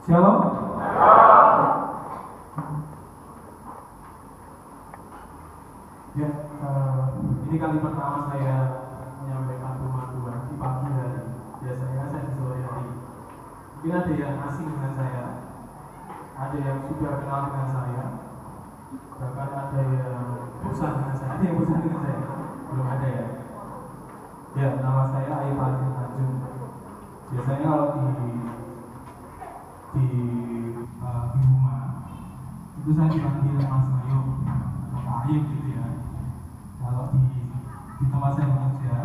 Shalom. Ya, ini kali pertama saya menyampaikan pemahaman di pagi hari. Biasanya saya di sore hari. Mungkin ada yang asing dengan saya, ada yang sudah kenal dengan saya, bahkan ada yang bosan dengan saya. Ada yang bosan dengan saya? Belum ada ya? Ya, nama saya Ayub Alvin Tanjung. Biasanya kalau di rumah itu saya dipanggil Mas Ayub atau Pak Ayub gitu ya. Kalau di tempat saya bekerja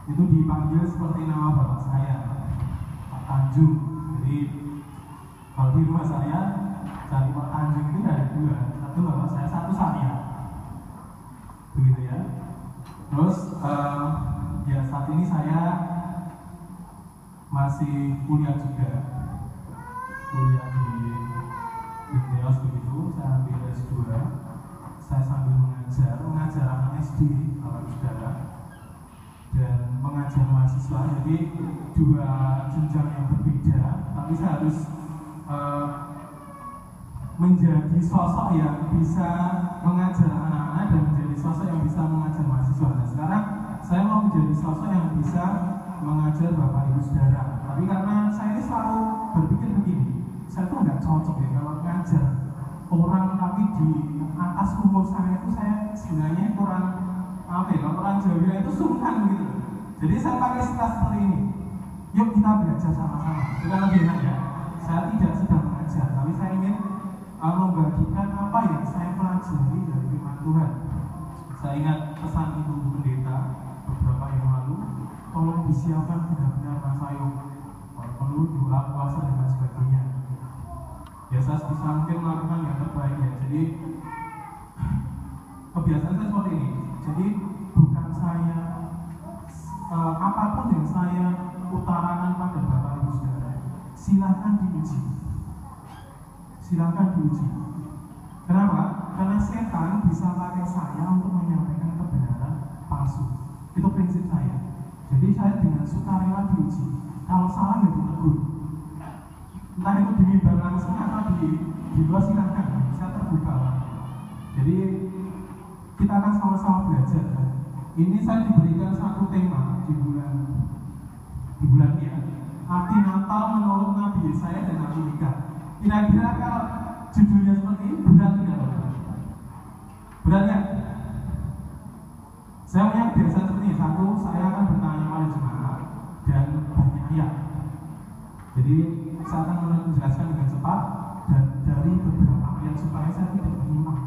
itu dipanggil seperti nama bapak saya, Pak Tanjung. Jadi kalau di rumah saya cari Pak Tanjung itu ada dua, satu bapak saya, satu saya, begitu ya. Terus ya saat ini saya masih kuliah juga, kuliah di BTS begitu. Saya ambil S2, saya sambil mengajar anak SD, Bapak Saudara, dan mengajar mahasiswa. Jadi dua jenjang yang berbeda, tapi saya harus menjadi sosok yang bisa mengajar anak-anak dan menjadi sosok yang bisa mengajar mahasiswa. Nah sekarang saya mau menjadi sosok yang bisa mengajar Bapak Ibu Saudara. Tapi karena saya ini selalu berpikir begini, saya tuh nggak cocok ya kalau ngajar orang, tapi di atas umur saya itu saya sebenarnya kurang kalau orang Jawa itu sungkan gitu. Jadi saya pakai istilah seperti ini, yuk kita belajar sama-sama. Itu kan lebih enak ya. Saya tidak sedang mengajar, tapi saya ingin membagikan apa yang saya pelajari dari firman Tuhan. Saya ingat pesan Ibu Pendeta beberapa yang lalu, tolong disiapkan benar-benar Mas Ayub, kalau perlu doa, puasa dan lain sebagainya. Ya saya bisa mungkin melakukan yang terbaik ya. Jadi kebiasaan saya seperti ini. Jadi bukan saya apapun yang saya utarakan pada Bapak Ibu Saudara, silakan diuji. Silakan diuji. Kenapa? Karena setan bisa pakai saya untuk menyampaikan kebenaran palsu. Itu prinsip saya. Jadi saya dengan sukarela diuji. Kalau salah ya ditegur. Entah itu di mimbar langsung atau di luar, silakan. Saya terbuka. Jadi kita akan sama-sama belajar. Ini saya diberikan satu tema di bulan ini. Arti Natal menurut Nabi Yesaya dan Nabi Mika. Kira-kira kalau judulnya seperti ini berat tidak? Berat ya? Saya punya kebiasaan seperti ini. Satu, saya akan bertanya pada jemaat dan banyak ayat. Jadi saya akan menjelaskan dengan cepat dan dari beberapa ayat supaya saya tidak menyimak.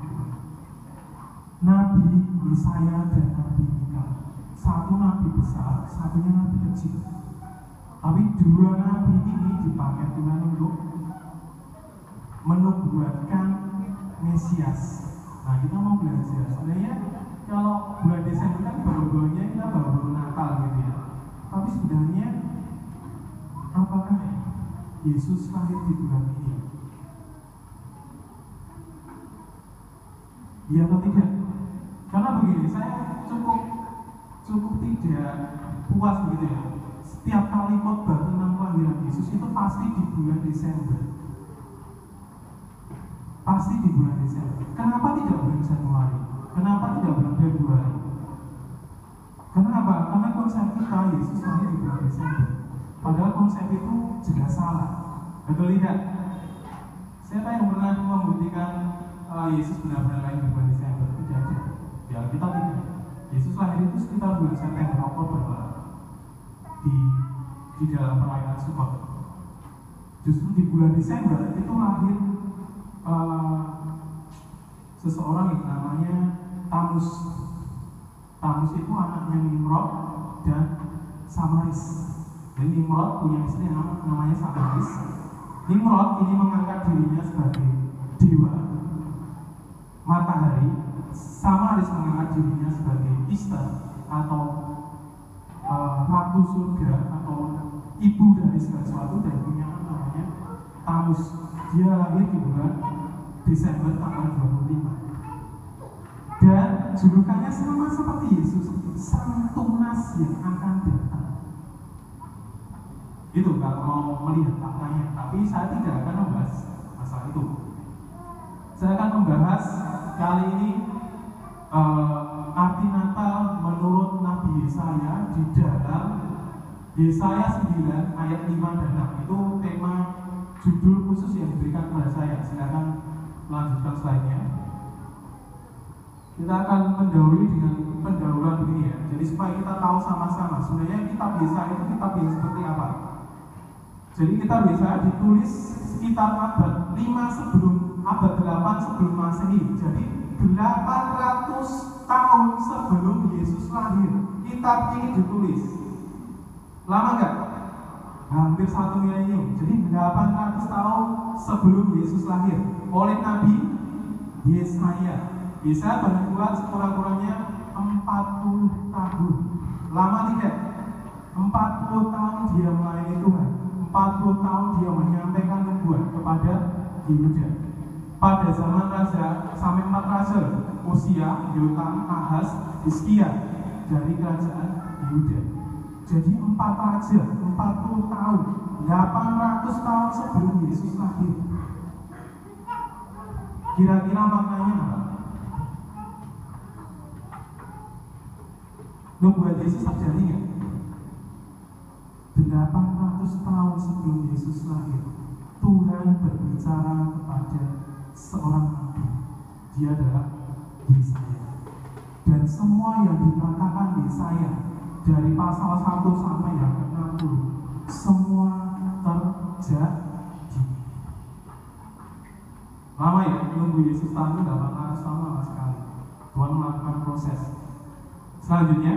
Nabi Yesaya dan Nabi Mika, satu nabi besar, satunya nabi kecil. Tapi dua nabi ini dipakai Tuhan untuk menubuatkan Mesias. Nah kita mau belajar. Sebenarnya kalau bulan Desember kan baru-barunya kita baru Natal gitu ya. Tapi sebenarnya apakah Yesus lahir di bulan ini? Iya atau tidak? Karena begini, saya cukup tidak puas begitu ya. Setiap kali khotbah tentang kelahiran Yesus itu pasti di bulan Desember. Pasti di bulan Desember. Kenapa tidak bulan Januari? Kenapa tidak bulan Februari? Kenapa? Karena konsep kita Yesus lahir di bulan Desember. Padahal konsep itu jelas salah. Betul tidak? Siapa yang pernah membuktikan Yesus benar-benar lahir di bulan Desember? Tidak ada. Ya kita tidak. Yesus lahir itu sekitar bulan September, Oktober di dalam perayaan Sukkot. Justru di bulan Desember itu lahir seseorang yang namanya Tamus. Tamus itu anaknya Nimrod dan Samaris. Dan Nimrod punya istri namanya Samaris. Nimrod ini mengangkat dirinya sebagai dewa matahari. Samaris mengangkat dirinya sebagai Ishtar atau ratu surga atau ibu dari segala sesuatu, dan punya namanya Tamus. Dia lahir di bulan Desember tanggal 25. Dan julukannya sama seperti Yesus, Sang Tunas yang akan datang. Itu kalau mau melihat faktanya. Tapi saya tidak akan membahas masalah itu. Saya akan membahas kali ini arti Natal menurut Nabi Yesaya di dalam Yesaya 9 ayat 5 dan 6. Itu tema judul khusus yang diberikan kepada saya. Silakan melanjutkan slide-nya. Kita akan mendahului dengan pendahuluan begini ya. Jadi supaya kita tahu sama-sama sebenarnya kitab Yesaya itu kitab yang seperti apa. Jadi kitab Yesaya ditulis sekitar abad 8 sebelum Masehi. Jadi 800 tahun sebelum Yesus lahir kitab ini ditulis. Lama nggak? Hampir 1 milenium. Jadi 800 tahun sebelum Yesus lahir oleh Nabi Yesaya. Yesaya banyak buat sekurang-kurangnya 40 tahun. Lama tidak? 40 tahun dia melayani Tuhan. 40 tahun dia menyampaikan nubuat kepada Yehuda. Pada zaman raja sampai 4 raja, Usia, Yotam, Ahaz, Hizkia dari kerajaan Yehuda. Jadi 4 raja, 40 tahun, 800 tahun sebelum Yesus lahir. Kira-kira maknanya apa? Nubuat Yesus terjadi nggak? 800 tahun sebelum Yesus lahir, Tuhan berbicara kepada seorang nabi. Dia adalah Yesaya. Dan semua yang dikatakan Yesaya dari pasal 1 sampai yang ke-60 semua terjadi. Lama ya, menunggu Yesus tahun 800 tahun lama sekali. Tuhan melakukan proses. Selanjutnya